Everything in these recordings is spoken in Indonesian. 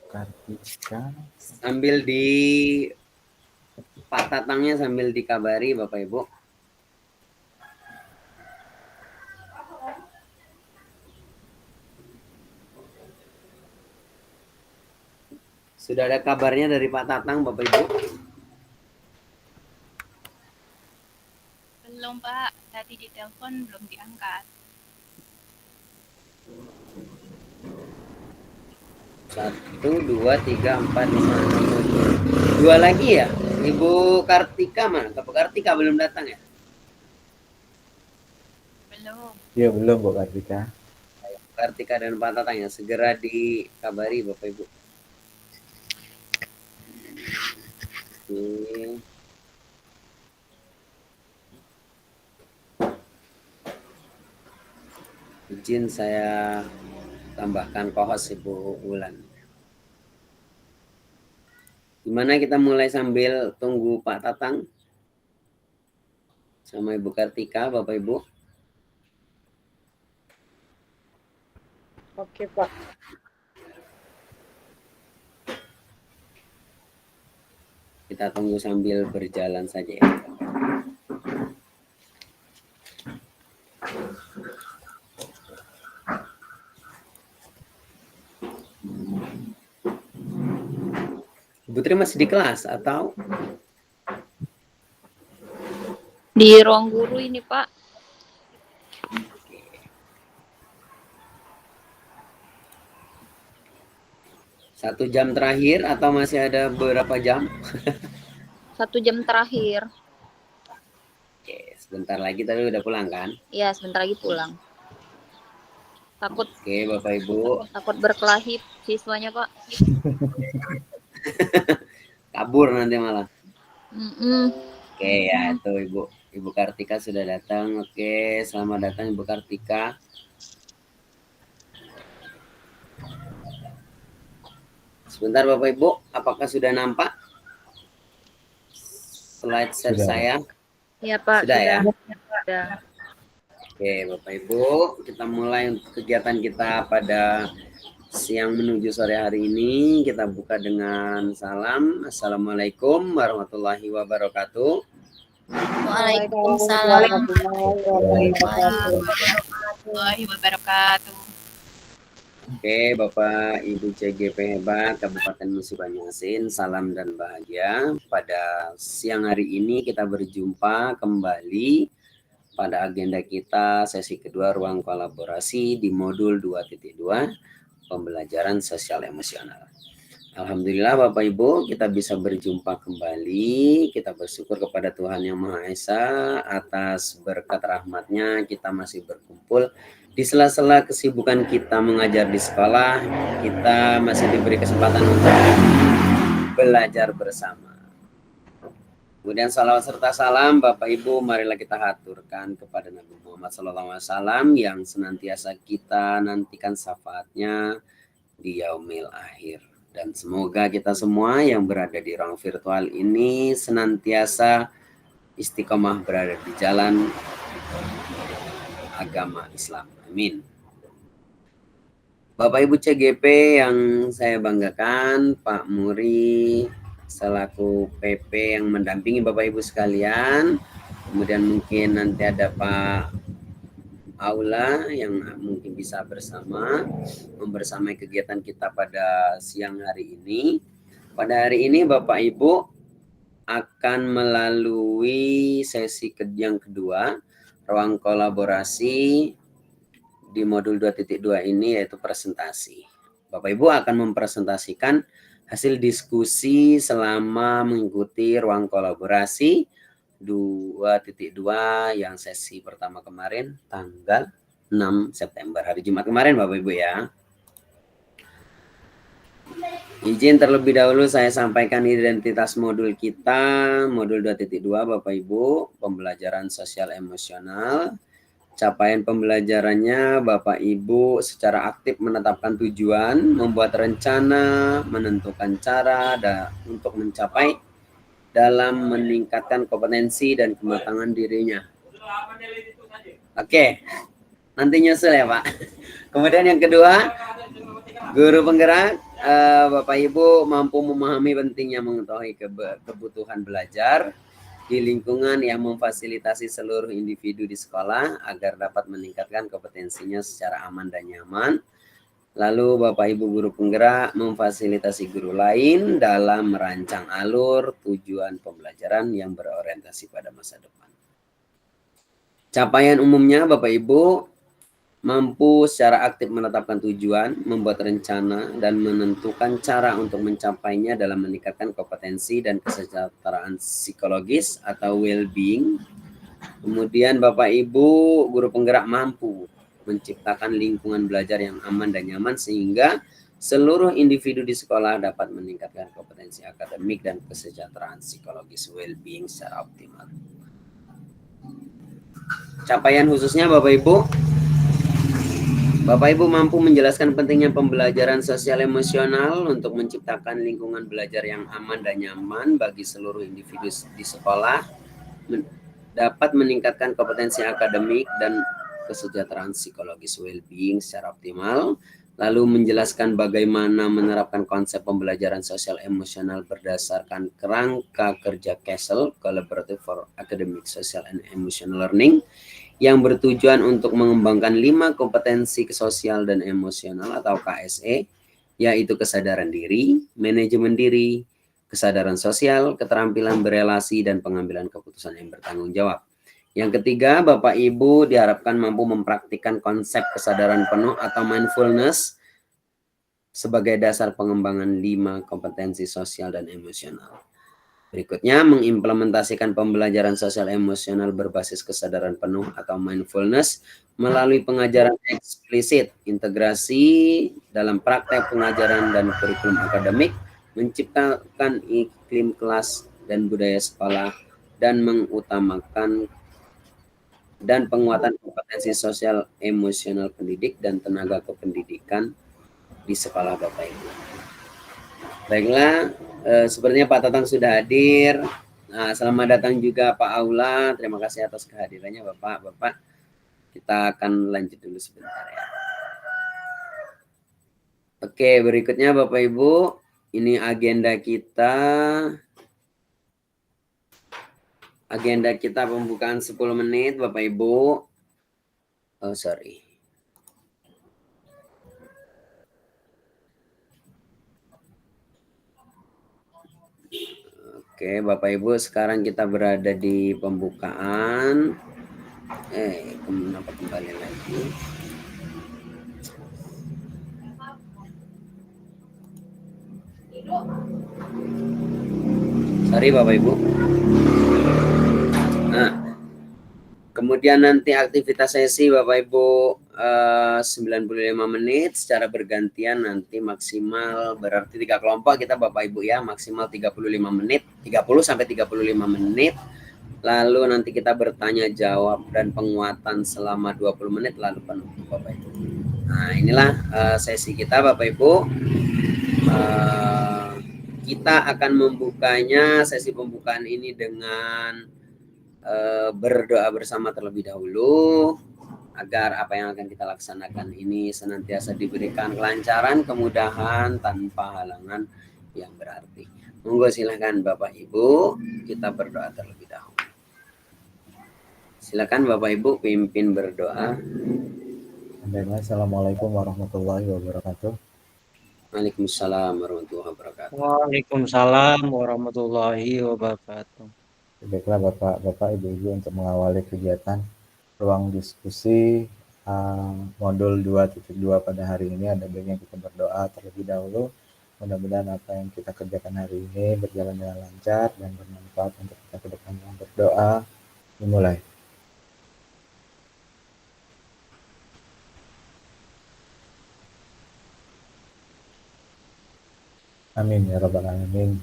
Kartika. Sambil di Pak Tatangnya sambil dikabari Bapak Ibu. Sudah ada kabarnya dari Pak Tatang Bapak Ibu? Belum Pak, tadi ditelepon belum diangkat. 1, 2, 3, 4, 5, 6, 7. 2 lagi ya? Ibu Kartika mana? Bapak Kartika belum datang ya? Belum. Iya belum Bu Kartika. Kartika dan Pak Tatang ya, segera dikabari Bapak Ibu. Oke. Izin saya tambahkan co-host Ibu Wulan. Gimana kita mulai sambil tunggu Pak Tatang sama Ibu Kartika, Bapak Ibu? Oke Pak. Kita tunggu sambil berjalan saja ya. Ibu Tri masih di kelas atau? Di ruang guru ini Pak. Satu jam terakhir atau masih ada beberapa jam? 1 jam terakhir. Oke, sebentar lagi tadi udah pulang kan? Iya, sebentar lagi pulang. Takut. Oke, Bapak Ibu. Takut berkelahi siswanya Pak. Kabur nanti malah. Oke ya itu Ibu Kartika sudah datang. Oke, selamat datang Ibu Kartika. Sebentar Bapak Ibu, apakah sudah nampak slide share saya? Iya Pak. Sudah ya? Sudah. Oke Bapak Ibu, kita mulai untuk kegiatan kita pada siang menuju sore hari ini. Kita buka dengan salam. Assalamualaikum warahmatullahi wabarakatuh. Waalaikumsalam warahmatullahi wabarakatuh. Oke, Bapak Ibu CGP hebat Kabupaten Musi Banyuasin, salam dan bahagia. Pada siang hari ini kita berjumpa kembali pada agenda kita sesi kedua ruang kolaborasi di modul 2.2 pembelajaran sosial emosional. Alhamdulillah Bapak Ibu, kita bisa berjumpa kembali. Kita bersyukur kepada Tuhan Yang Maha Esa atas berkat rahmatnya kita masih berkumpul. Di sela-sela kesibukan kita mengajar di sekolah, kita masih diberi kesempatan untuk belajar bersama. Kemudian salawat serta salam Bapak Ibu, marilah kita haturkan kepada Nabi Muhammad SAW yang senantiasa kita nantikan syafaatnya di yaumil akhir. Dan semoga kita semua yang berada di ruang virtual ini senantiasa istiqomah berada di jalan agama Islam. Amin. Bapak Ibu CGP yang saya banggakan, Pak Muri selaku PP yang mendampingi Bapak Ibu sekalian. Kemudian mungkin nanti ada Pak Aula yang mungkin bisa membersamai kegiatan kita pada siang hari ini. Pada hari ini Bapak Ibu akan melalui sesi yang kedua ruang kolaborasi di modul 2.2 ini, yaitu presentasi. Bapak Ibu akan mempresentasikan hasil diskusi selama mengikuti ruang kolaborasi 2.2 yang sesi pertama kemarin tanggal 6 September hari Jumat kemarin Bapak Ibu ya. Izin terlebih dahulu saya sampaikan identitas modul kita, modul 2.2 Bapak Ibu, pembelajaran sosial emosional. Capaian pembelajarannya Bapak Ibu secara aktif menetapkan tujuan, membuat rencana, menentukan cara untuk mencapai dalam meningkatkan kompetensi dan kematangan dirinya. Oke, nanti nyusul ya Pak. Kemudian yang kedua, guru penggerak Bapak Ibu mampu memahami pentingnya mengetahui kebutuhan belajar di lingkungan yang memfasilitasi seluruh individu di sekolah agar dapat meningkatkan kompetensinya secara aman dan nyaman. Lalu Bapak Ibu guru penggerak memfasilitasi guru lain dalam merancang alur tujuan pembelajaran yang berorientasi pada masa depan. Capaian umumnya Bapak Ibu mampu secara aktif menetapkan tujuan, membuat rencana, dan menentukan cara untuk mencapainya dalam meningkatkan kompetensi dan kesejahteraan psikologis atau well-being. Kemudian Bapak Ibu guru penggerak mampu menciptakan lingkungan belajar yang aman dan nyaman sehingga seluruh individu di sekolah dapat meningkatkan kompetensi akademik dan kesejahteraan psikologis well-being secara optimal. Capaian khususnya Bapak Ibu mampu menjelaskan pentingnya pembelajaran sosial emosional untuk menciptakan lingkungan belajar yang aman dan nyaman bagi seluruh individu di sekolah, dapat meningkatkan kompetensi akademik dan kesejahteraan psikologis well-being secara optimal, lalu menjelaskan bagaimana menerapkan konsep pembelajaran sosial emosional berdasarkan kerangka kerja CASEL, Collaborative for Academic, Social and Emotional Learning, yang bertujuan untuk mengembangkan 5 kompetensi sosial dan emosional atau KSE, yaitu kesadaran diri, manajemen diri, kesadaran sosial, keterampilan berelasi, dan pengambilan keputusan yang bertanggung jawab. Yang ketiga, Bapak Ibu diharapkan mampu mempraktikkan konsep kesadaran penuh atau mindfulness sebagai dasar pengembangan 5 kompetensi sosial dan emosional. Berikutnya, mengimplementasikan pembelajaran sosial emosional berbasis kesadaran penuh atau mindfulness melalui pengajaran eksplisit, integrasi dalam praktek pengajaran dan kurikulum akademik, menciptakan iklim kelas dan budaya sekolah, dan mengutamakan dan penguatan kompetensi sosial emosional pendidik dan tenaga kependidikan di sekolah Bapak Ibu. Baiklah, sepertinya Pak Tatang sudah hadir. Nah, selamat datang juga Pak Aula. Terima kasih atas kehadirannya Bapak. Kita akan lanjut dulu sebentar ya. Oke, berikutnya Bapak Ibu, ini agenda kita. Agenda kita pembukaan 10 menit Bapak Ibu. Oh, sorry. Oke, Bapak Ibu, sekarang kita berada di pembukaan. Kenapa kembali lagi? Sorry Bapak Ibu. Nah, kemudian nanti aktivitas sesi Bapak Ibu 95 menit secara bergantian, nanti maksimal berarti 3 kelompok kita Bapak Ibu ya, maksimal 35 menit, 30 sampai 35 menit. Lalu nanti kita bertanya jawab dan penguatan selama 20 menit lalu penutup Bapak Ibu. Nah, inilah sesi kita Bapak Ibu. Kita akan membukanya, sesi pembukaan ini dengan berdoa bersama terlebih dahulu agar apa yang akan kita laksanakan ini senantiasa diberikan kelancaran, kemudahan tanpa halangan yang berarti. Monggo silakan Bapak Ibu, kita berdoa terlebih dahulu. Silakan Bapak Ibu pimpin berdoa. Assalamualaikum warahmatullahi wabarakatuh. Waalaikumsalam warahmatullahi wabarakatuh. Waalaikumsalam warahmatullahi wabarakatuh. Baiklah Bapak, Ibu-Ibu, untuk mengawali kegiatan ruang diskusi modul 2.2 pada hari ini, ada baiknya kita berdoa terlebih dahulu. Mudah-mudahan apa yang kita kerjakan hari ini berjalan dengan lancar dan bermanfaat untuk kita ke depannya. Berdoa, dimulai. Amin ya rabbal alamin.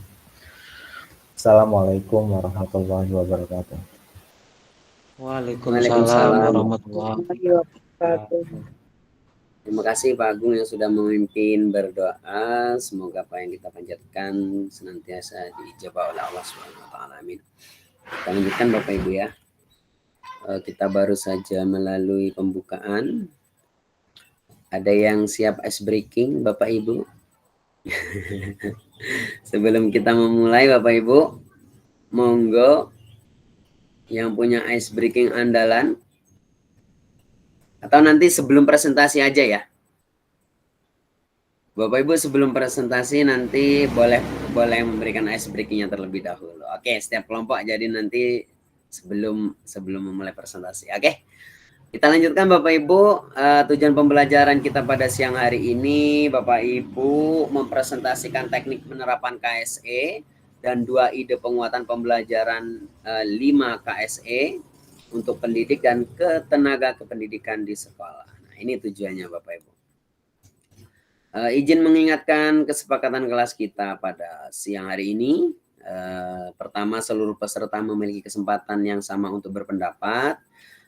Assalamualaikum warahmatullahi wabarakatuh. Waalaikumsalam warahmatullahi wabarakatuh. Terima kasih Pak Agung yang sudah memimpin berdoa. Semoga apa yang kita panjatkan senantiasa diijabah oleh Allah Subhanahu wa taala. Amin. Kita lanjutkan Bapak Ibu ya. Kita baru saja melalui pembukaan. Ada yang siap ice breaking Bapak Ibu? Sebelum kita memulai Bapak Ibu, monggo yang punya ice breaking andalan, atau nanti sebelum presentasi aja ya. Bapak Ibu sebelum presentasi nanti boleh memberikan ice breakingnya terlebih dahulu. Oke, setiap kelompok jadi nanti sebelum memulai presentasi. Oke. Kita lanjutkan Bapak Ibu, tujuan pembelajaran kita pada siang hari ini, Bapak Ibu mempresentasikan teknik penerapan KSE dan 2 ide penguatan pembelajaran 5 KSE untuk pendidik dan ketenaga kependidikan di sekolah. Nah, ini tujuannya Bapak Ibu. Izin mengingatkan kesepakatan kelas kita pada siang hari ini. Pertama, seluruh peserta memiliki kesempatan yang sama untuk berpendapat,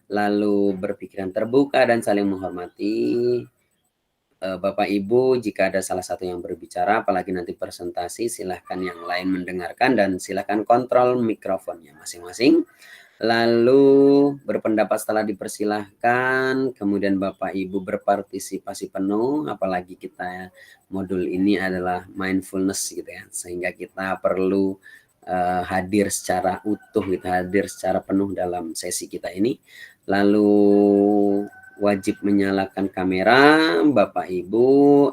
lalu berpikiran terbuka dan saling menghormati. Bapak Ibu, jika ada salah satu yang berbicara, apalagi nanti presentasi, silahkan yang lain mendengarkan dan silahkan kontrol mikrofonnya masing-masing. Lalu berpendapat setelah dipersilahkan, kemudian Bapak Ibu berpartisipasi penuh, apalagi kita modul ini adalah mindfulness gitu ya, sehingga kita perlu hadir secara utuh, gitu, hadir secara penuh dalam sesi kita ini. Lalu wajib menyalakan kamera, Bapak Ibu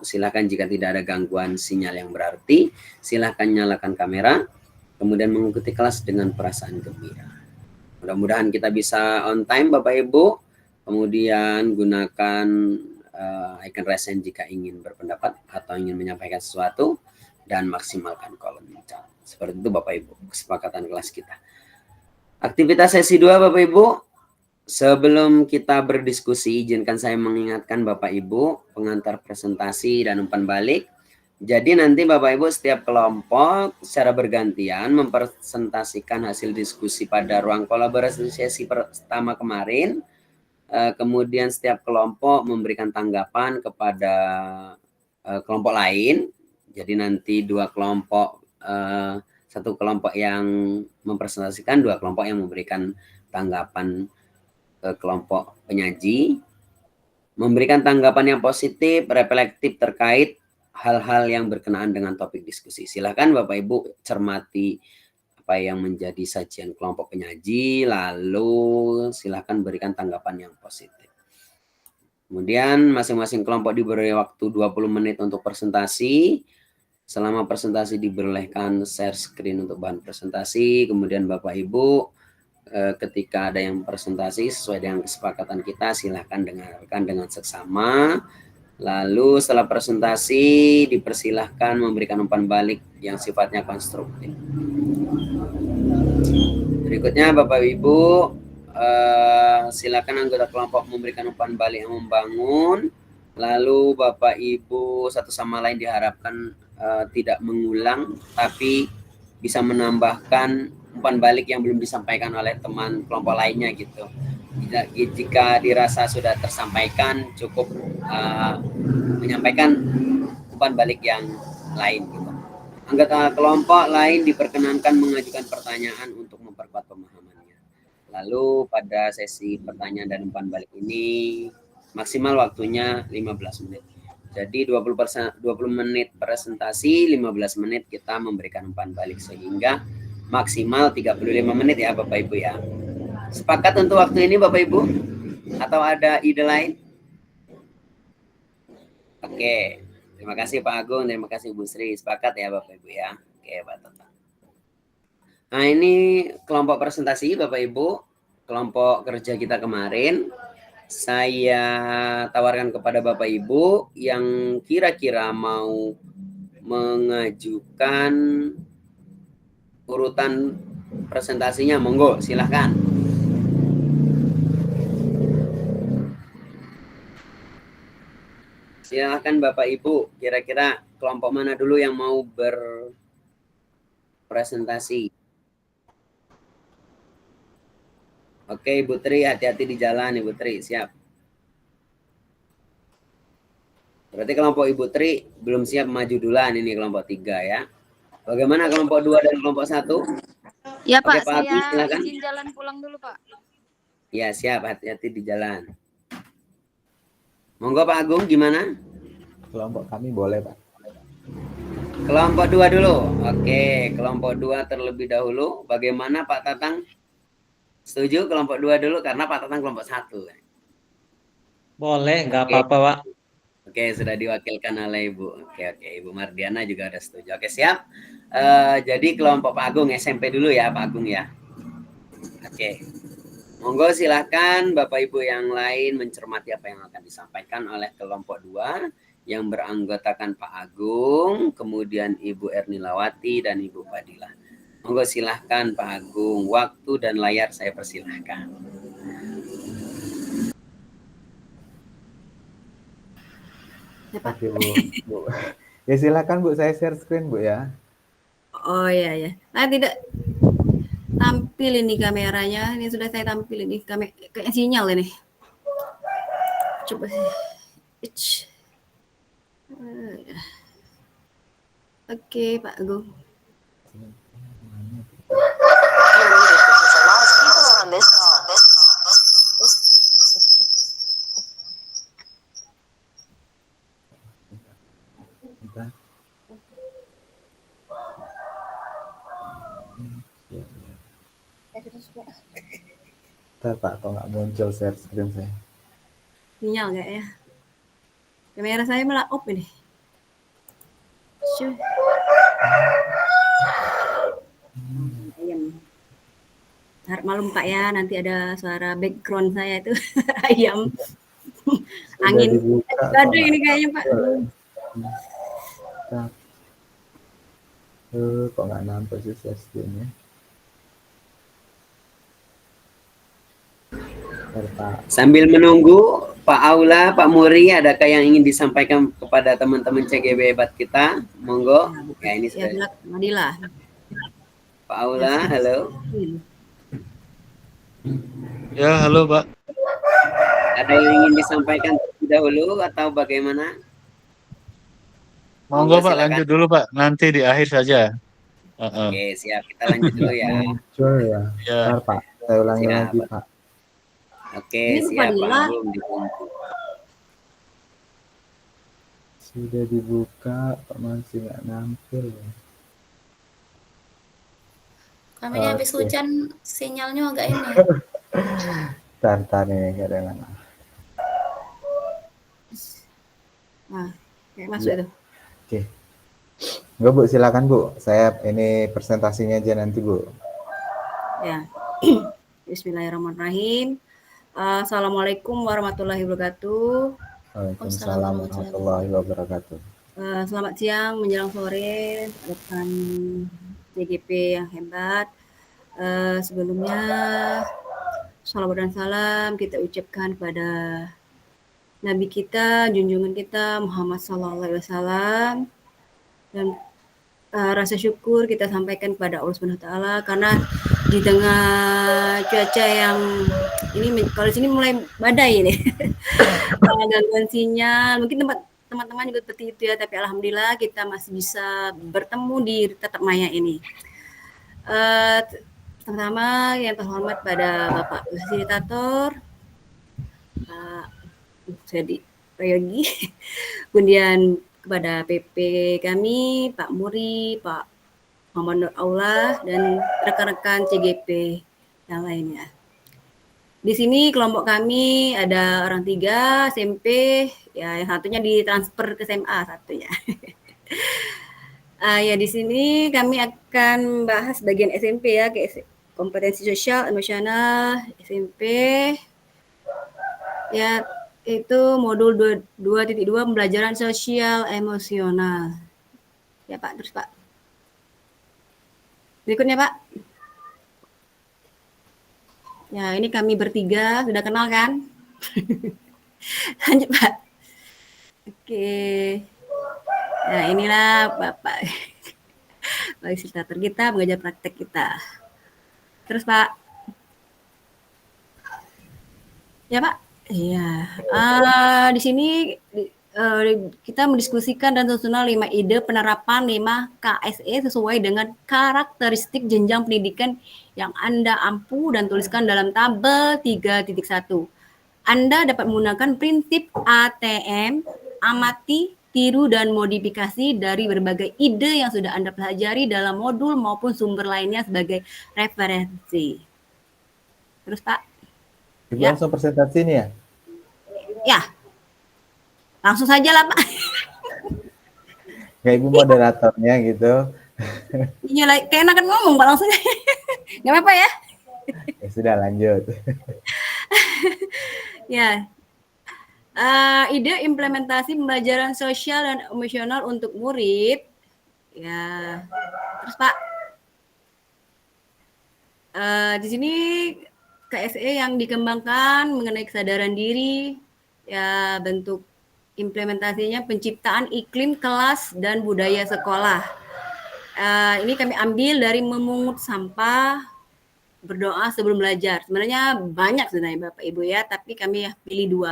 silakan jika tidak ada gangguan sinyal yang berarti, silakan nyalakan kamera, kemudian mengikuti kelas dengan perasaan gembira. Mudah-mudahan kita bisa on time Bapak Ibu, kemudian gunakan icon raise hand jika ingin berpendapat atau ingin menyampaikan sesuatu, dan maksimalkan kolom chat. Seperti itu Bapak Ibu, kesepakatan kelas kita. Aktivitas sesi 2 Bapak Ibu, sebelum kita berdiskusi, izinkan saya mengingatkan Bapak Ibu pengantar presentasi dan umpan balik. Jadi nanti Bapak Ibu setiap kelompok secara bergantian mempresentasikan hasil diskusi pada ruang kolaborasi sesi pertama kemarin. Kemudian setiap kelompok memberikan tanggapan kepada kelompok lain. Jadi nanti 2 kelompok, 1 kelompok yang mempresentasikan, 2 kelompok yang memberikan tanggapan ke kelompok penyaji, memberikan tanggapan yang positif, reflektif terkait hal-hal yang berkenaan dengan topik diskusi. Silakan Bapak Ibu cermati apa yang menjadi sajian kelompok penyaji, lalu silakan berikan tanggapan yang positif. Kemudian masing-masing kelompok diberi waktu 20 menit untuk presentasi. Selama presentasi diperbolehkan share screen untuk bahan presentasi. Kemudian Bapak Ibu ketika ada yang presentasi sesuai dengan kesepakatan kita, silahkan dengarkan dengan seksama. Lalu setelah presentasi dipersilahkan memberikan umpan balik yang sifatnya konstruktif. Berikutnya Bapak Ibu, silakan anggota kelompok memberikan umpan balik yang membangun. Lalu Bapak Ibu satu sama lain diharapkan tidak mengulang, tapi bisa menambahkan umpan balik yang belum disampaikan oleh teman kelompok lainnya gitu. Jika dirasa sudah tersampaikan, cukup menyampaikan umpan balik yang lain gitu. Anggota kelompok lain diperkenankan mengajukan pertanyaan untuk memperkuat pemahamannya. Lalu pada sesi pertanyaan dan umpan balik ini maksimal waktunya 15 menit. Jadi 20 menit presentasi, 15 menit kita memberikan umpan balik, sehingga maksimal 35 menit ya Bapak Ibu ya. Sepakat untuk waktu ini Bapak Ibu? Atau ada ide lain? Oke, terima kasih Pak Agung, terima kasih Bu Sri. Sepakat ya Bapak Ibu ya. Oke Pak Toto. Nah ini kelompok presentasi Bapak Ibu, kelompok kerja kita kemarin. Saya tawarkan kepada Bapak Ibu yang kira-kira mau mengajukan urutan presentasinya, monggo silahkan. Silahkan Bapak Ibu, kira-kira kelompok mana dulu yang mau berpresentasi? Oke, Ibu Tri, hati-hati di jalan, Ibu Tri, siap. Berarti kelompok Ibu Tri belum siap maju duluan, ini kelompok 3 ya. Bagaimana kelompok 2 dan kelompok 1? Ya Oke, Pak, Pak Agus, saya silakan. izin jalan pulang dulu Pak. Ya, siap, hati-hati di jalan. Monggo Pak Agung, gimana? Kelompok kami boleh Pak. Kelompok 2 dulu. Oke, kelompok 2 terlebih dahulu. Bagaimana Pak Tatang? Setuju kelompok 2 dulu karena Pak Tatang kelompok 1. Boleh, nggak Oke. apa-apa, Pak. Oke, sudah diwakilkan oleh Ibu. Oke, Ibu Mardiana juga ada setuju. Oke, siap. Jadi kelompok Pak Agung SMP dulu ya, Pak Agung ya. Oke. Monggo silahkan Bapak Ibu yang lain mencermati apa yang akan disampaikan oleh kelompok 2 yang beranggotakan Pak Agung, kemudian Ibu Ernilawati dan Ibu Fadilah. Monggo silahkan Pak Agung, waktu dan layar saya persilahkan. Oke Bu. Ya silakan Bu, saya share screen Bu ya. Oh iya ya. Nah, tidak tampil ini kameranya. Ini sudah saya tampil ini kayak sinyal ini. Coba. Oke, Pak Agung. Bentar. Bentar Pak, kok nggak muncul share screen saya. Sinyal nggak ya? Kamera saya malah off ini. Syuh. Ayam. Harap malum Pak ya, nanti ada suara background saya itu ayam. Angin. Ada ini kayaknya Pak. Kok nggak nampak sih share screen-nya? Sambil menunggu Pak Aula, Pak Muri, adakah yang ingin disampaikan kepada teman-teman CGB hebat kita? Monggo. Ya ini sudah. Ya, Madila. Pak Aula, halo. Ya, halo Pak. Ada yang ingin disampaikan terlebih dahulu atau bagaimana? Monggo Pak, lanjut dulu Pak. Nanti di akhir saja. Oke, siap. Kita lanjut dulu ya. Muncul ya. Ya. Bentar Pak, saya ulangi Siap. lagi Pak. Oke, Ini siap Pak. Fadila. Belum dibantu. Sudah dibuka, Pak masih nggak nampil ya. Kami habis hujan, sinyalnya agak ini. Bentar nih, kadang Nah, kayak masuk itu. Oke. Enggak Bu, silakan Bu. Saya ini presentasinya aja nanti Bu. Ya. Bismillahirrahmanirrahim. Assalamualaikum warahmatullahi wabarakatuh. Waalaikumsalam warahmatullahi wabarakatuh. Selamat siang menjelang sore rekan CGP yang hebat. Sebelumnya salawat dan salam kita ucapkan pada Nabi kita, junjungan kita Muhammad SAW, dan rasa syukur kita sampaikan kepada Allah SWT karena di tengah cuaca yang ini, kalau di sini mulai badai ini, gangguan sinyal, mungkin teman-teman juga seperti itu ya, tapi alhamdulillah kita masih bisa bertemu di tatap maya ini. Pertama yang terhormat pada Bapak Fasilitator, Pak Jadi Prayogi, kemudian kepada PP kami, Pak Muri, Pak Muhammad Nur Aula, dan rekan-rekan CGP yang lainnya. Di sini kelompok kami ada orang 3 SMP, ya yang satunya ditransfer ke SMA satunya. Ya di sini kami akan bahas bagian SMP ya, kompetensi sosial emosional SMP. Ya, itu modul 2.2 pembelajaran sosial emosional. Ya Pak, terus Pak. Berikutnya Pak. Ya, ini kami bertiga, sudah kenal kan? Lanjut Pak. Oke. Nah, inilah Bapak fasilitator kita, pengajar praktek kita. Terus Pak. Ya Pak. Iya. Di sini kita mendiskusikan dan susunan 5 ide penerapan 5 KSE sesuai dengan karakteristik jenjang pendidikan yang Anda ampu dan tuliskan dalam tabel 3.1. Anda dapat menggunakan prinsip ATM, amati, tiru dan modifikasi dari berbagai ide yang sudah Anda pelajari dalam modul maupun sumber lainnya sebagai referensi. Terus Pak? Ibu Ya. langsung presentasi nih ya? Ya, langsung saja lah Pak. Kayak Ibu moderatornya gitu. Iya, kayak enakan ngomong Pak langsung. Nggak apa-apa ya? Ya sudah lanjut. Ya. Ide implementasi pembelajaran sosial dan emosional untuk murid. Ya. Terus Pak, di sini KSE yang dikembangkan mengenai kesadaran diri, ya bentuk implementasinya penciptaan iklim kelas dan budaya sekolah. Ini kami ambil dari memungut sampah, berdoa sebelum belajar. Sebenarnya banyak sebenarnya Bapak Ibu ya, tapi kami pilih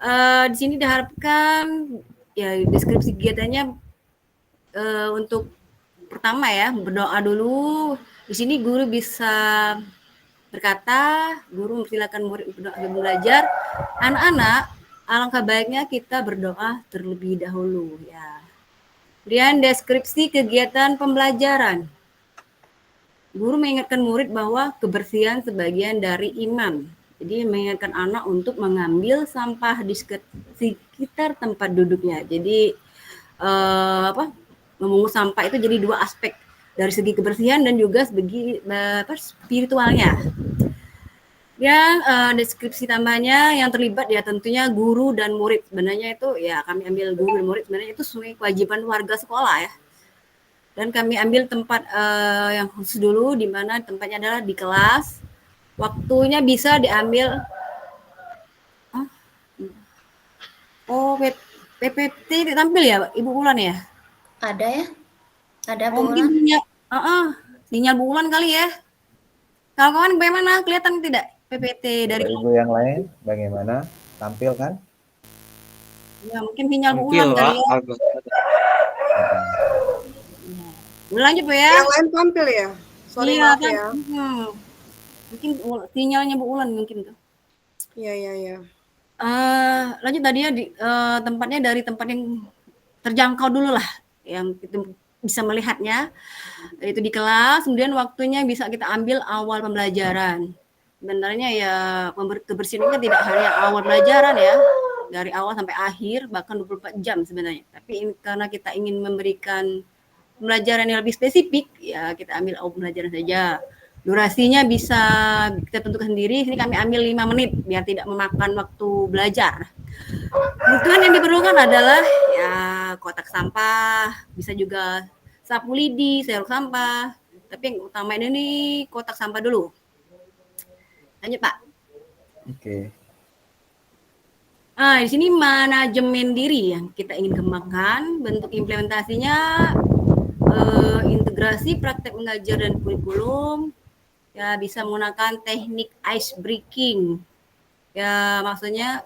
2. Di sini diharapkan ya deskripsi kegiatannya untuk pertama ya berdoa dulu. Di sini guru bisa berkata, guru mempersilakan murid berdoa sebelum belajar. Anak-anak, alangkah baiknya kita berdoa terlebih dahulu ya. Kemudian deskripsi kegiatan pembelajaran. Guru mengingatkan murid bahwa kebersihan sebagian dari iman. Jadi mengingatkan anak untuk mengambil sampah di sekitar tempat duduknya. Jadi memungut sampah itu jadi 2 aspek, dari segi kebersihan dan juga segi spiritualnya. Yang deskripsi tambahnya yang terlibat ya tentunya guru dan murid. Sebenarnya itu ya kami ambil guru dan murid, sebenarnya itu sesuai kewajiban warga sekolah ya. Dan kami ambil tempat yang khusus dulu, di mana tempatnya adalah di kelas. Waktunya bisa diambil PPT tampil ya Ibu Ulan ya? Ada ya? Ada Bu Mungkin Ulan? sinyal Bu Ulan kali ya. Kawan-kawan bagaimana? Kelihatan tidak PPT dari Ibu yang lain bagaimana? Tampil kan? Ya, mungkin sinyal Bu Tampil, Ulan kali ya. Lanjut Bu ya. Yang lain tampil ya? Sorry Iya, maaf ya. Mungkin sinyalnya Bu Ulan mungkin tuh. Iya. Lanjut tadi ya di tempatnya dari tempat yang terjangkau dulu lah, yang kita bisa melihatnya itu di kelas. Kemudian waktunya bisa kita ambil awal pembelajaran. Sebenarnya ya kebersihan ini tidak hanya awal pelajaran ya, dari awal sampai akhir bahkan 24 jam sebenarnya. Tapi ini, karena kita ingin memberikan pembelajaran yang lebih spesifik ya kita ambil awal pembelajaran saja. Durasinya bisa kita tentukan sendiri. Sini kami ambil 5 menit biar tidak memakan waktu belajar. Kebutuhan yang diperlukan adalah ya kotak sampah, bisa juga sapu lidi, sendok sampah. Tapi yang utama ini kotak sampah dulu. Lanjut Pak. Oke. Di sini manajemen diri yang kita ingin kembangkan. Bentuk implementasinya integrasi praktek mengajar dan kurikulum. Ya bisa menggunakan teknik ice breaking. Ya maksudnya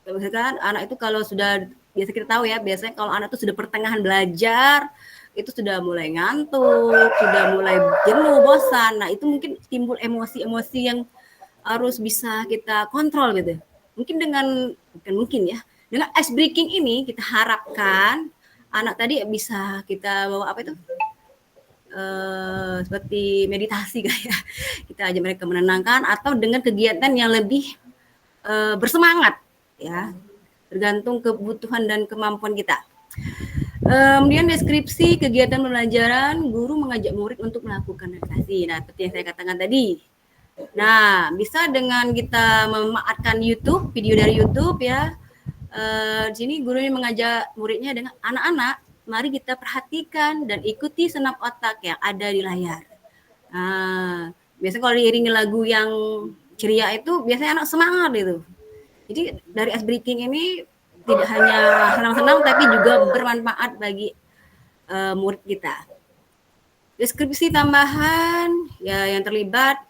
misalkan anak itu kalau sudah biasa kita tahu ya, biasanya kalau anak itu sudah pertengahan belajar itu sudah mulai ngantuk, sudah mulai jenuh, bosan. Nah, itu mungkin timbul emosi-emosi yang harus bisa kita kontrol gitu. Mungkin dengan dengan ice breaking ini kita harapkan anak tadi bisa kita bawa apa itu? Seperti meditasi kayak kita ajak mereka menenangkan atau dengan kegiatan yang lebih bersemangat ya, tergantung kebutuhan dan kemampuan kita. Kemudian deskripsi kegiatan pembelajaran, guru mengajak murid untuk melakukan meditasi. Nah, seperti yang saya katakan tadi. Nah, bisa dengan kita memanfaatkan YouTube, video dari YouTube ya. Di sini guru ini mengajak muridnya dengan anak-anak, mari kita perhatikan dan ikuti senam otak yang ada di layar. Nah, biasanya kalau diiringi lagu yang ceria itu biasanya anak semangat itu. Jadi dari ice breaking ini tidak hanya senang-senang tapi juga bermanfaat bagi murid kita. Deskripsi tambahan ya yang terlibat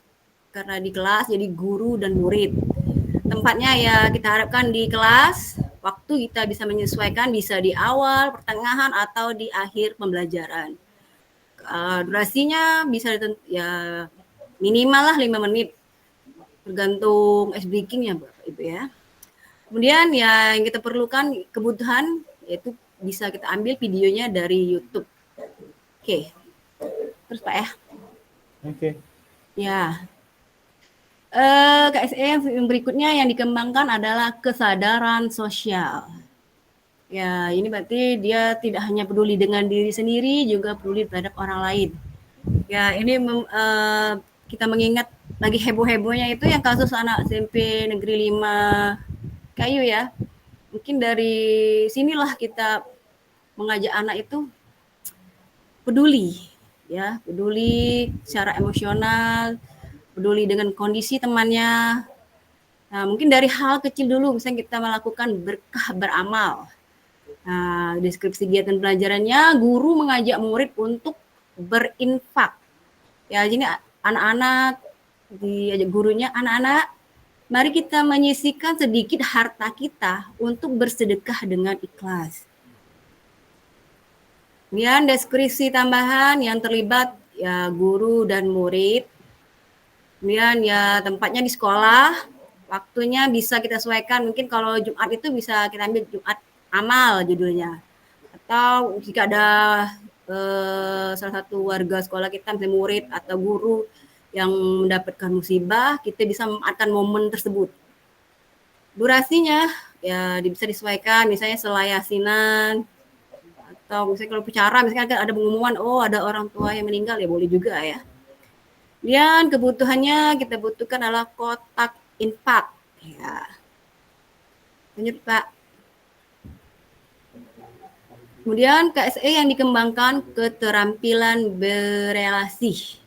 karena di kelas jadi guru dan murid. Tempatnya ya kita harapkan di kelas, waktu kita bisa menyesuaikan bisa di awal, pertengahan atau di akhir pembelajaran. Durasinya bisa ya minimal lah 5 menit. Tergantung ice breaking ya Bapak Ibu ya. Kemudian yang kita perlukan kebutuhan yaitu bisa kita ambil videonya dari YouTube. Oke. Terus Pak ya. Oke. Ya. KSE yang berikutnya yang dikembangkan adalah kesadaran sosial. Ya, ini berarti dia tidak hanya peduli dengan diri sendiri, juga peduli terhadap orang lain. Ya, ini kita mengingat lagi heboh-hebohnya itu yang kasus anak SMP Negeri 5 Kayu ya. Mungkin dari sinilah kita mengajak anak itu peduli, ya, peduli secara emosional, peduli dengan kondisi temannya. Nah, mungkin dari hal kecil dulu, misalnya kita melakukan berkah beramal. Nah, deskripsi kegiatan pelajarannya, guru mengajak murid untuk berinfak. Ya, jadi anak-anak diajak gurunya, anak-anak, mari kita menyisihkan sedikit harta kita untuk bersedekah dengan ikhlas. Kemudian deskripsi tambahan yang terlibat ya guru dan murid. Kemudian ya tempatnya di sekolah, waktunya bisa kita sesuaikan. Mungkin kalau Jumat itu bisa kita ambil Jumat amal judulnya. Atau jika ada salah satu warga sekolah kita, misalnya murid atau guru yang mendapatkan musibah, kita bisa memanfaatkan momen tersebut. Durasinya ya bisa disesuaikan, misalnya selayasinan, atau misalnya kalau bicara, misalnya ada pengumuman, oh ada orang tua yang meninggal, ya boleh juga ya. Kemudian kebutuhannya kita butuhkan adalah kotak infak. Ya. Lanjut Pak. Kemudian KSE yang dikembangkan keterampilan berelasi.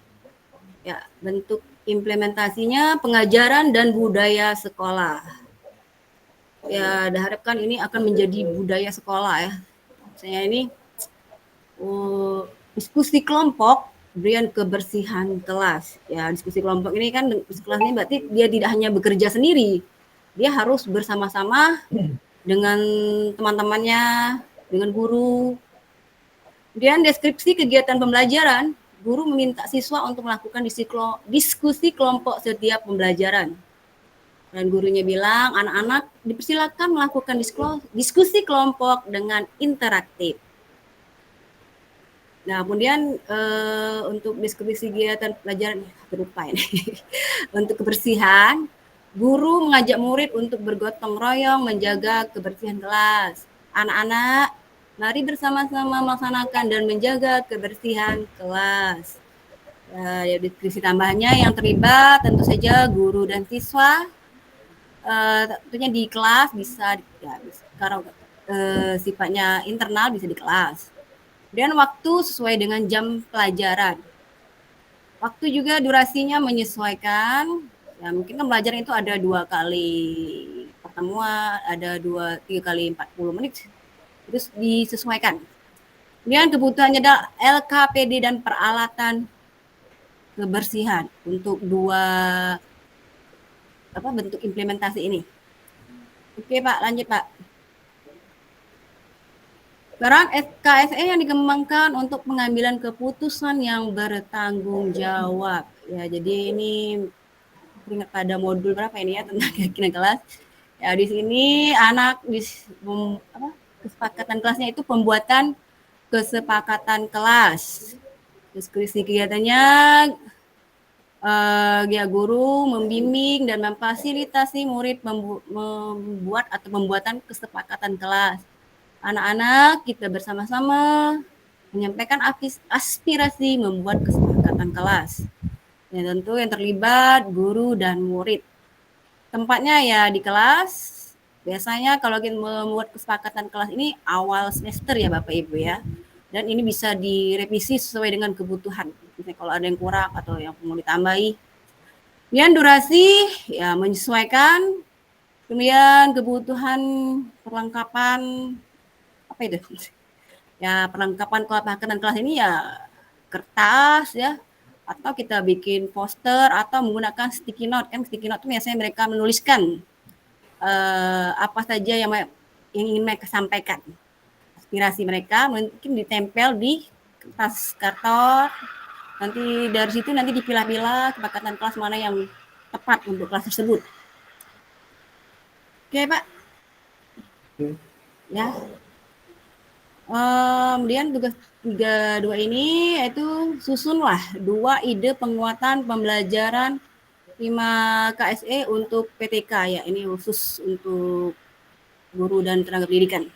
Ya, bentuk implementasinya pengajaran dan budaya sekolah. Ya, diharapkan ini akan menjadi budaya sekolah ya. Misalnya ini diskusi kelompok, kemudian kebersihan kelas. Ya, diskusi kelompok ini kan kelas ini berarti dia tidak hanya bekerja sendiri. Dia harus bersama-sama dengan teman-temannya, dengan guru. Kemudian deskripsi kegiatan pembelajaran, guru meminta siswa untuk melakukan diskusi kelompok setiap pembelajaran. Dan gurunya bilang, anak-anak dipersilakan melakukan diskusi kelompok dengan interaktif. Nah, kemudian untuk diskusi kegiatan pelajaran, terlupa ini. Untuk kebersihan, guru mengajak murid untuk bergotong royong menjaga kebersihan kelas. Anak-anak, mari bersama-sama melaksanakan dan menjaga kebersihan kelas. Ya, diskusi tambahannya yang terlibat tentu saja guru dan siswa. Tentunya di kelas bisa, ya, karena sifatnya internal bisa di kelas. Dan waktu sesuai dengan jam pelajaran. Waktu juga durasinya menyesuaikan. Ya, mungkin kan pelajaran itu ada 2 kali pertemuan, ada 3 kali 40 menit. Terus disesuaikan. Kemudian kebutuhannya adalah LKPD dan peralatan kebersihan untuk 2 bentuk implementasi ini. Oke Pak, lanjut Pak. Sekarang KSE yang dikembangkan untuk pengambilan keputusan yang bertanggung jawab. Ya, jadi ini ingat pada modul berapa ini ya tentang keyakinan kelas. Ya, di sini anak kesepakatan kelasnya itu pembuatan kesepakatan kelas. Deskripsi kegiatannya ya guru membimbing dan memfasilitasi murid membuat atau pembuatan kesepakatan kelas. Anak-anak kita bersama-sama menyampaikan aspirasi membuat kesepakatan kelas. Ya, tentu yang terlibat guru dan murid. Tempatnya ya di kelas. Biasanya kalau kita membuat kesepakatan kelas ini awal semester ya Bapak Ibu ya. Dan ini bisa direvisi sesuai dengan kebutuhan. Misalnya kalau ada yang kurang atau yang perlu ditambahi. Kemudian durasi ya menyesuaikan. Kemudian kebutuhan perlengkapan apa itu? Ya perlengkapan kesepakatan kelas ini ya kertas ya, atau kita bikin poster atau menggunakan sticky note. Kan sticky note itu biasanya mereka menuliskan apa saja yang ingin mereka sampaikan. Aspirasi mereka mungkin ditempel di kertas karton. Nanti dari situ nanti dipilah-pilah kesepakatan kelas mana yang tepat untuk kelas tersebut. Oke Pak. Ya. Kemudian tugas 3.2 ini yaitu susunlah 2 ide penguatan pembelajaran 5 KSE untuk PTK ya. Ini khusus untuk guru dan tenaga pendidikan.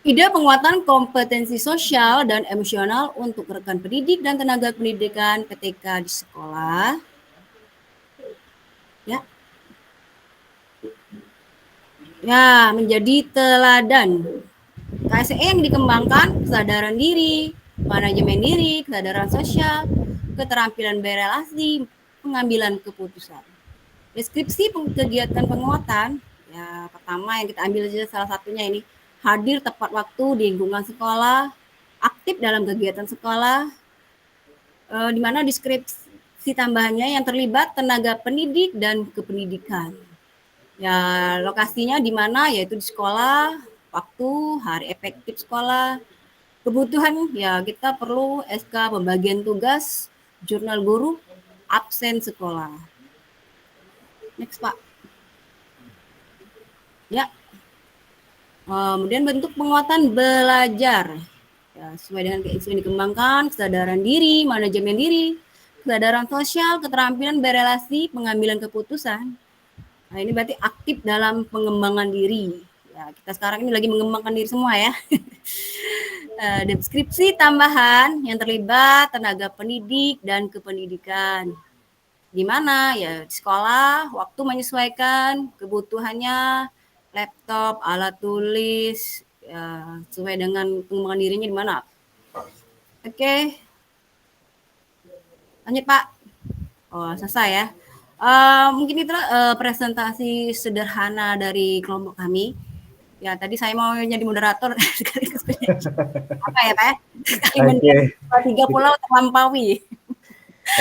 Ide penguatan kompetensi sosial dan emosional untuk rekan pendidik dan tenaga pendidikan PTK di sekolah. Ya. Ya, menjadi teladan. KSE yang dikembangkan kesadaran diri, manajemen diri, kesadaran sosial, keterampilan berelasi, pengambilan keputusan. Deskripsi kegiatan penguatan, ya pertama yang kita ambil saja salah satunya ini, hadir tepat waktu di lingkungan sekolah, aktif dalam kegiatan sekolah, di mana deskripsi tambahannya yang terlibat tenaga pendidik dan kependidikan. Ya, lokasinya di mana yaitu di sekolah, waktu, hari efektif sekolah, kebutuhan ya kita perlu SK pembagian tugas, jurnal guru, absen sekolah. Next Pak. Ya. Kemudian bentuk penguatan belajar. Ya, sesuai dengan keinginan dikembangkan, kesadaran diri, manajemen diri, kesadaran sosial, keterampilan berelasi, pengambilan keputusan. Nah, ini berarti aktif dalam pengembangan diri. Ya, kita sekarang ini lagi mengembangkan diri semua ya. Deskripsi tambahan yang terlibat tenaga pendidik dan kependidikan. Gimana ya di sekolah, waktu menyesuaikan kebutuhannya, laptop, alat tulis, ya, sesuai dengan pengembangan dirinya di mana. Oke. Lanjut Pak. Oh, selesai ya. Mungkin itu presentasi sederhana dari kelompok kami. Ya, tadi saya mau jadi moderator sekaligus apa ya Pak? Sekali 3 pulau terlampaui.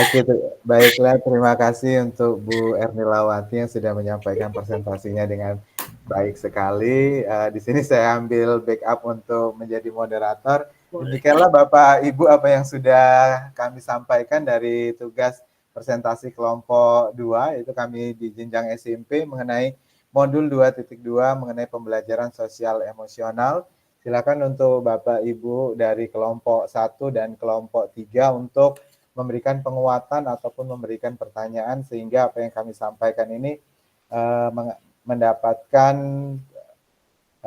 Oke, baiklah. Terima kasih untuk Bu Ernilawati yang sudah menyampaikan presentasinya dengan baik sekali. Di sini saya ambil backup untuk menjadi moderator. Demikianlah Bapak Ibu apa yang sudah kami sampaikan dari tugas presentasi kelompok 2, yaitu kami di jenjang SMP mengenai modul 2.2 mengenai pembelajaran sosial emosional. Silakan untuk Bapak Ibu dari kelompok 1 dan kelompok 3 untuk memberikan penguatan ataupun memberikan pertanyaan sehingga apa yang kami sampaikan ini mendapatkan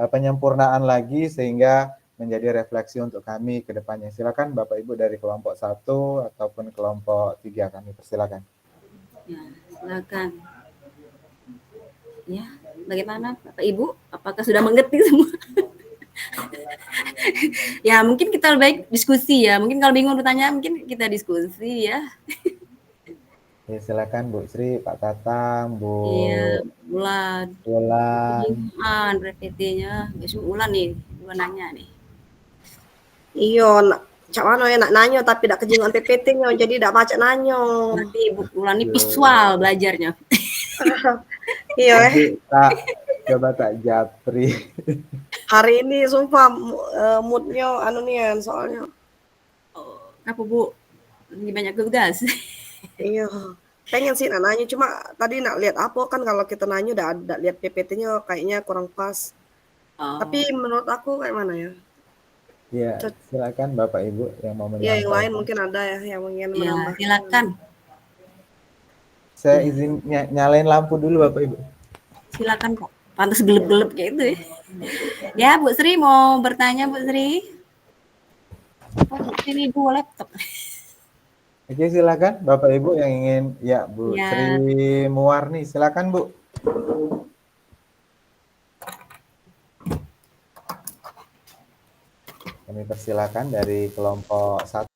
penyempurnaan lagi sehingga menjadi refleksi untuk kami ke depannya. Silakan Bapak Ibu dari kelompok 1 ataupun kelompok 3 kami persilakan. Ya, silakan. Ya, bagaimana Bapak Ibu? Apakah sudah mengerti semua? Ya, mungkin kita lebih baik diskusi ya. Mungkin kalau bingung bertanya, mungkin kita diskusi ya. Ya, silakan Bu Sri, Pak Tatang, Bu Ulan. PT-nya, besok Ulan nih, gua nanya nih. Iya, cak mana ya nak nanyo tapi dak kejingan PPT-nya jadi dak baca nanyo. Nanti Bu Ulan ini visual belajarnya. Iya Tak, coba Tak Japri. Hari ini sumpah moodnya anu nian soalnya. Oh, apa Bu? Lagi banyak tugas. Iya. Pengen sih nak nanya cuma tadi nak lihat apa kan kalau kita nanya udah lihat PPT-nya kayaknya kurang pas. Oh. Tapi menurut aku kayak mana ya? Ya, silakan Bapak Ibu yang mau menyampaikan. Ya, yang lain mungkin ada ya yang ingin menambah. Silakan. Saya izin nyalain lampu dulu Bapak Ibu. Silakan kok. Pantas gelap-gelap kayak itu ya. Ya, Bu Sri mau bertanya Bu Sri. Oh, ini 2 laptop. Oke, silakan Bapak Ibu yang ingin Bu Ya. Sri Muwarni, silakan Bu. Kami persilakan dari kelompok 1.